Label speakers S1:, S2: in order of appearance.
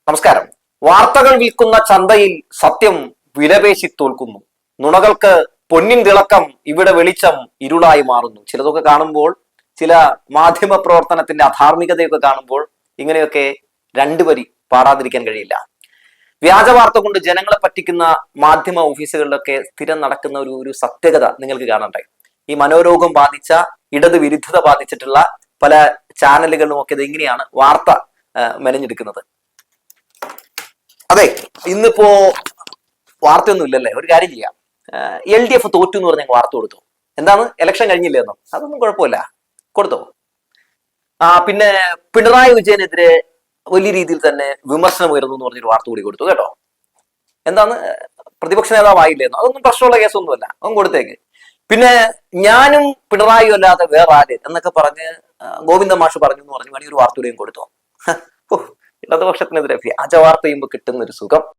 S1: നമസ്കാരം. വാർത്തകൾ വിൽക്കുന്ന ചന്തയിൽ സത്യം വിലപേശി തോൽക്കുന്നു. നുണകൾക്ക് പൊന്നിൻ തിളക്കം, ഇവിടെ വെളിച്ചം ഇരുളായി മാറുന്നു. ചിലതൊക്കെ കാണുമ്പോൾ, ചില മാധ്യമ പ്രവർത്തനത്തിന്റെ അധാർമികതയൊക്കെ കാണുമ്പോൾ ഇങ്ങനെയൊക്കെ രണ്ടുപേരി പാടാതിരിക്കാൻ കഴിയില്ല. വ്യാജ വാർത്ത കൊണ്ട് ജനങ്ങളെ പറ്റിക്കുന്ന മാധ്യമ ഓഫീസുകളിലൊക്കെ സ്ഥിരം നടക്കുന്ന ഒരു സത്യകത നിങ്ങൾക്ക് കാണണ്ടേ. ഈ മനോരോഗം ബാധിച്ച, ഇടത് വിരുദ്ധത ബാധിച്ചിട്ടുള്ള പല ചാനലുകളിലും ഒക്കെ ഇത് ഇങ്ങനെയാണ് വാർത്ത മെനഞ്ഞെടുക്കുന്നത്. അതെ, ഇന്നിപ്പോ വാർത്തയൊന്നും ഇല്ലല്ലേ, ഒരു കാര്യം ചെയ്യാം. LDF തോറ്റു എന്ന് പറഞ്ഞ വാർത്ത കൊടുത്തു. എന്താണ്, ഇലക്ഷൻ കഴിഞ്ഞില്ലേ എന്നോ? അതൊന്നും കുഴപ്പമില്ല, കൊടുത്തോ. പിന്നെ പിണറായി വിജയനെതിരെ വലിയ രീതിയിൽ തന്നെ വിമർശനം ഉയർന്നു എന്ന് പറഞ്ഞൊരു വാർത്ത കൂടി കൊടുത്തു കേട്ടോ. എന്താണ്, പ്രതിപക്ഷ നേതാവായില്ലേന്നോ? അതൊന്നും പ്രശ്നമുള്ള കേസൊന്നുമല്ല, അതും കൊടുത്തേക്ക്. പിന്നെ ഞാനും പിണറായി അല്ലാതെ വേറെ ആര് എന്നൊക്കെ പറഞ്ഞ് ഗോവിന്ദ മാഷ് പറഞ്ഞു എന്ന് പറഞ്ഞ് വേണമെങ്കിൽ ഒരു വാർത്തയുടെയും കൊടുത്തോ. ഇടതുപക്ഷത്തിനെതിരെ വ്യാജ വാർത്ത ചെയ്യുമ്പോൾ കിട്ടുന്ന ഒരു സുഖം.